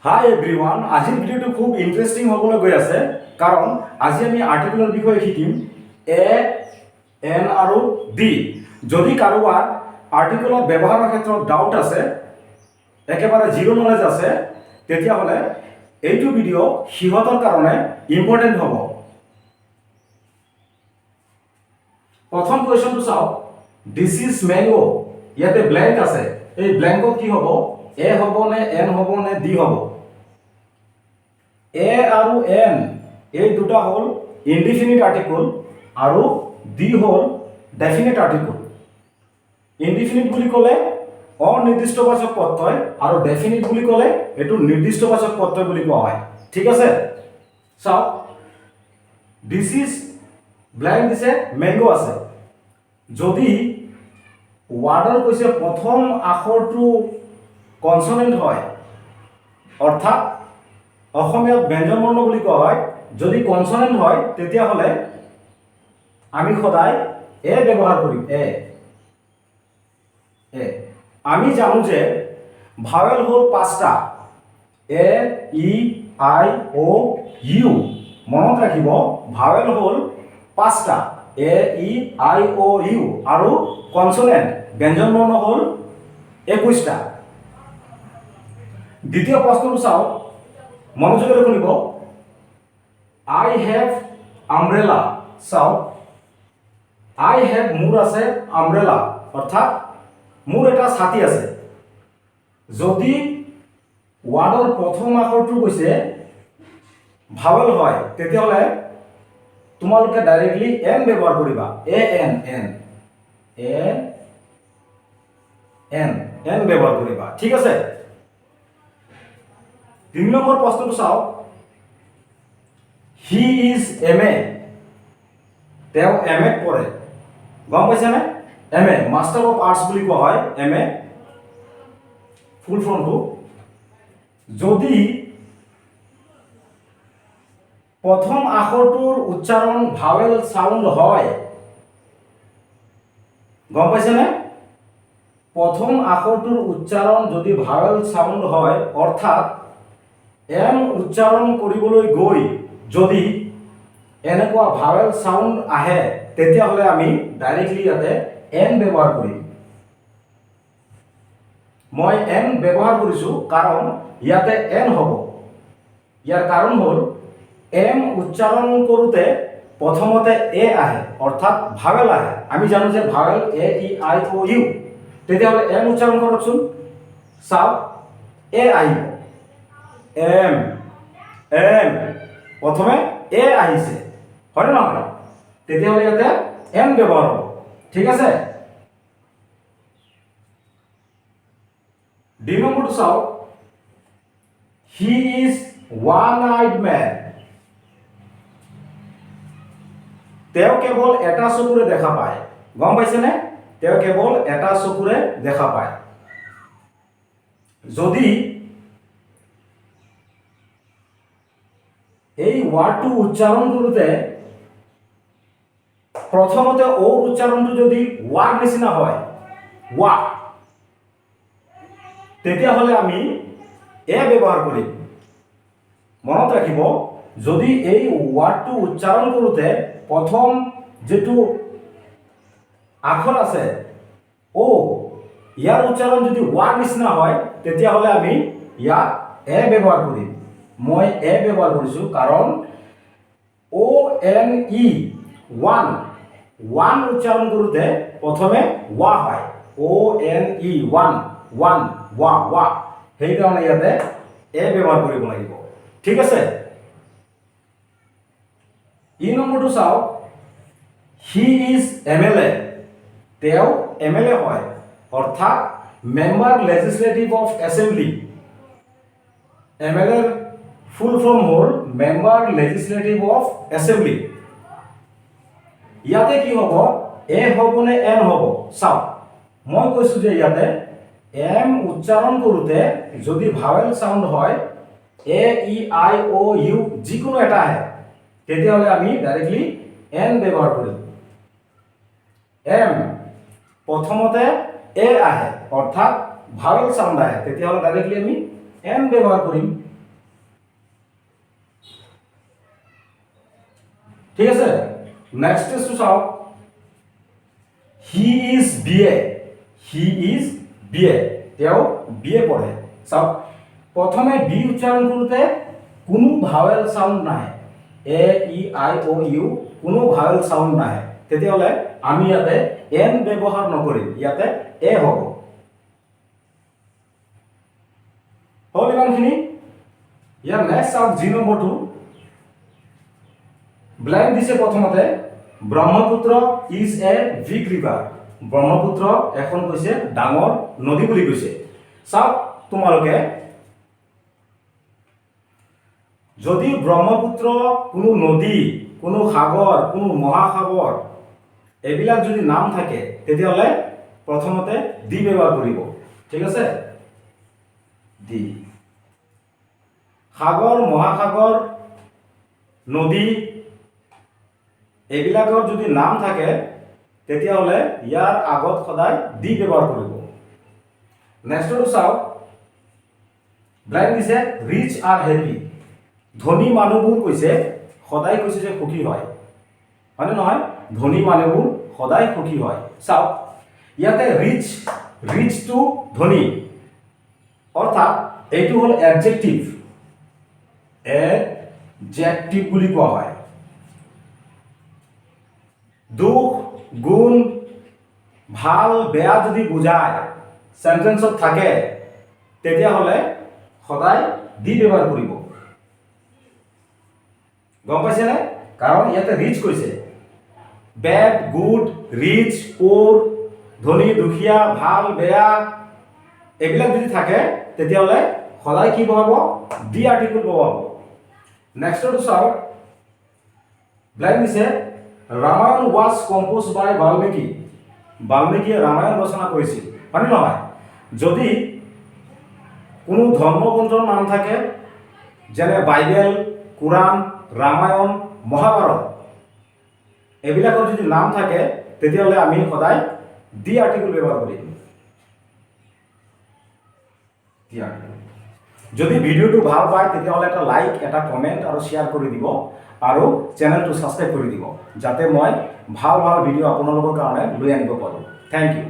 হাই everyone, আজিৰ ভিডিঅ'টো খুব ইণ্টাৰেষ্টিং হ'বলৈ গৈ আছে কাৰণ আজি আমি আৰ্টিকুলৰ বিষয়ে শিকিম এ, এন আৰু ডি। যদি কাৰোবাৰ আৰ্টিকুলৰ ব্যৱহাৰৰ ক্ষেত্ৰত ডাউট আছে, একেবাৰে জিৰ' নলেজ আছে, তেতিয়াহ'লে এইটো ভিডিঅ' সিহঁতৰ কাৰণে ইম্পৰ্টেণ্ট হ'ব। প্ৰথম কুৱেশ্যনটো চাওক, দিছ ইজ মেংগো। ইয়াতে ব্লেংক আছে, এই ব্লেংকত কি হ'ব? এ হ'ব নে এন হ'ব নে ডি হ'ব? এ আৰু এন এই দুটা হ'ল ইনডিফিনিট আৰ্টিকল আৰু ডি হ'ল ডেফিনিট আৰ্টিকল। ইনডিফিনিট বুলি ক'লে অনিৰ্দিষ্টবাচক প্ৰত্যয় আৰু ডেফিনিট বুলি ক'লে এইটো নিৰ্দিষ্টবাচক প্ৰত্যয় বুলি কোৱা হয়। ঠিক আছে, চাওক, দিছ ইজ ব্লেংক দিছে, মেংগো আছে। যদি ৱাৰ্ডৰ কৈছে প্ৰথম আখৰটো কনচনেণ্ট হয়, অৰ্থাৎ অসমীয়াত ব্যঞ্জন বৰ্ণ বুলি কোৱা হয়, যদি কনচনেণ্ট হয় তেতিয়াহ'লে আমি সদায় এ ব্যৱহাৰ কৰিম। এ আমি জানো যে ভাৱেল হ'ল 5টা, এ, ই, আই, অ', ইউ। মনত ৰাখিব, ভাৱেল হ'ল 5টা, এ, ই, আই, অ', ইউ, আৰু কনচনেণ্ট ব্যঞ্জন বৰ্ণ হ'ল 21টা। দ্বিতীয় প্ৰশ্নটো চাওক, মনোযোগেৰে শুনিব। আই হেভ আমব্ৰেলা। চাওক, আই হেভ মোৰ আছে, আমব্ৰেলা অৰ্থাৎ মোৰ এটা ছাতি আছে। যদি ৱাৰ্ডৰ প্ৰথম আখৰটো কৈছে ভাৱেল হয়, তেতিয়াহ'লে তোমালোকে ডাইৰেক্টলি এন ব্যৱহাৰ কৰিবা। A N N A N N ব্যৱহাৰ কৰিবা। ঠিক আছে, 3 নম্বৰ প্ৰশ্নটো চাওক, হি ইজ এম এ। তেওঁ এম এত পঢ়ে। গম পাইছেনে? M A master of arts বুলি কোৱা হয়। এম এ ফুল ফৰ্মটো। যদি প্ৰথম আখৰটোৰ উচ্চাৰণ ভাৱেল চাউণ্ড হয়, গম পাইছেনে? প্ৰথম আখৰটোৰ উচ্চাৰণ যদি ভাৱেল চাউণ্ড হয়, অৰ্থাৎ এম উচ্চাৰণ কৰিবলৈ গৈ যদি এনেকুৱা ভাৱেল চাউণ্ড আহে, তেতিয়াহ'লে আমি ডাইৰেক্টলি ইয়াতে এন ব্যৱহাৰ কৰিম। মই এন ব্যৱহাৰ কৰিছোঁ কাৰণ ইয়াতে এন হ'ব। ইয়াৰ কাৰণ হ'ল এম উচ্চাৰণ কৰোঁতে প্ৰথমতে এ আহে, অৰ্থাৎ ভাৱেল আহে। আমি জানো যে ভাৱেল এ, ই, আই, অ', ইউ। তেতিয়াহ'লে এম উচ্চাৰণ কৰকচোন। চাওক, এ আহিব, এম এম, প্ৰথমে এ আহিছে, হয়নে নহয়? তেতিয়াহ'লে ইয়াতে এম ব্যৱহাৰ হ'ব। ঠিক আছে, ডি নম্বৰটো চাওক, হি ইজ ওৱান আইড মেন। তেওঁ কেৱল এটা চকুৰে দেখা পায়। গম পাইছেনে? তেওঁ কেৱল এটা চকুৰে দেখা পায়। যদি এই ৱাৰ্ডটো উচ্চাৰণ কৰোঁতে প্ৰথমতে অ উচ্চাৰণটো যদি ৱাৰ নিচিনা হয়, ৱা, তেতিয়াহ'লে আমি এ ব্যৱহাৰ কৰিম। মনত ৰাখিব, যদি এই ৱাৰ্ডটো উচ্চাৰণ কৰোঁতে প্ৰথম যিটো আখৰ আছে অ, ইয়াৰ উচ্চাৰণ যদি ৱাৰ নিচিনা হয়, তেতিয়াহ'লে আমি ইয়াত এ ব্যৱহাৰ কৰিম। মই এ ব্যৱহাৰ কৰিছোঁ কাৰণ অ' এন ই, ওৱান, ওৱান উচ্চাৰণ কৰোঁতে প্ৰথমে ৱা হয়। অ' এন ই, ওৱান, ওৱান, ৱা, ৱা। সেইকাৰণে ইয়াতে এ ব্যৱহাৰ কৰিব লাগিব। ঠিক আছে, ই নম্বৰটো চাওক, he is M L A. তেওঁ এম এল এ হয়, অৰ্থাৎ member legislative of assembly. M L এৰ ফুল ফৰ্ম হ'ল মেম্বাৰ লেজিসলেটিভ অফ এছেম্বলি। ইয়াতে কি হ'ব? এ হ'ব নে এন হ'ব? চাওক, মই কৈছোঁ যে ইয়াতে এম উচ্চাৰণ কৰোঁতে যদি ভাৱেল চাউণ্ড হয়, এ, ই, আই, অ', ইউ যিকোনো এটা আহে, তেতিয়াহ'লে আমি ডাইৰেক্টলি এন ব্যৱহাৰ কৰিম। এম প্ৰথমতে এ আহে, অৰ্থাৎ ভাৱেল চাউণ্ড আহে, তেতিয়াহ'লে ডাইৰেক্টলি আমি এন ব্যৱহাৰ কৰিম। ঠিক আছে নেক্সট টেষ্টটো চাওক হি ইজ বি এ তেওঁ বি এ পঢ়ে চাওক প্ৰথমে বি উচ্চাৰণ কৰোঁতে কোনো ভাৱেল চাউণ্ড নাহে এ ই আই অ' ইউ কোনো ভাৱেল চাউণ্ড নাহে তেতিয়াহ'লে আমি ইয়াতে এন ব্যৱহাৰ নকৰিম ইয়াতে এ হ'ব হ'ল ইমানখিনি ইয়াৰ নেক্সট চাওক জি নম্বৰটো ব্লেংক দিছে প্ৰথমতে Brahmaputra is a big river Brahmaputra এখন কৈছে ডাঙৰ নদী বুলি কৈছে চাওক তোমালোকে যদি ব্ৰহ্মপুত্ৰ কোনো নদী কোনো সাগৰ কোনো মহাসাগৰ এইবিলাক যদি নাম থাকে তেতিয়াহ'লে প্ৰথমতে দি ব্যৱহাৰ কৰিব ঠিক আছে দি সাগৰ মহাসাগৰ নদী এইবিলাকৰ যদি নাম থাকে তেতিয়াহ'লে ইয়াৰ আগত সদায় দি ব্যৱহাৰ কৰিব নেক্সটটো চাওক ব্লেংক দিছে ৰিচ আৰ হেপী ধনী মানুহবোৰ কৈছে সদায় কৈছে যে সুখী হয় হয়নে নহয় ধনী মানুহবোৰ সদায় সুখী হয় চাওক ইয়াতে ৰিচ টু ধনী অৰ্থাৎ এইটো হ'ল এডজেক্টিভ বুলি কোৱা হয় দুখ গুণ ভাল বেয়া যদি বুজায় সেন্টেন্সত থাকে তেতিয়াহ'লে সদায় দি ব্যৱহাৰ কৰিব গম পাইছেনে কাৰণ ইয়াতে ৰিচ কৈছে বেড গুড ৰিচ পুৰ ধনী দুখীয়া ভাল বেয়া এইবিলাক যদি থাকে তেতিয়াহ'লে সদায় কি বহাব দি আৰ্টিকল বহাব নেক্সটটো চাওক ব্লেংক দিছে ৰামায়ণ ৱাজ কম্প'জ বাই বাল্মীকিয়ে ৰামায়ণ ৰচনা কৰিছিল হয়নে নহয় যদি কোনো ধৰ্মগ্ৰন্থৰ নাম থাকে যেনে বাইবেল কোৰাণ ৰামায়ণ মহাভাৰত এইবিলাকৰ যদি নাম থাকে তেতিয়াহ'লে আমি সদায় দি আৰ্টিকল ব্যৱহাৰ কৰিম যদি ভিডিঅ'টো ভাল পায় তেতিয়াহ'লে এটা লাইক এটা কমেণ্ট আৰু শ্বেয়াৰ কৰি দিব আৰু চেনেলটো ছাবস্ক্ৰাইব কৰি দিব যাতে মই ভাল ভিডিঅ' আপোনালোকৰ কাৰণে লৈ আনিব পাৰোঁ থেংক ইউ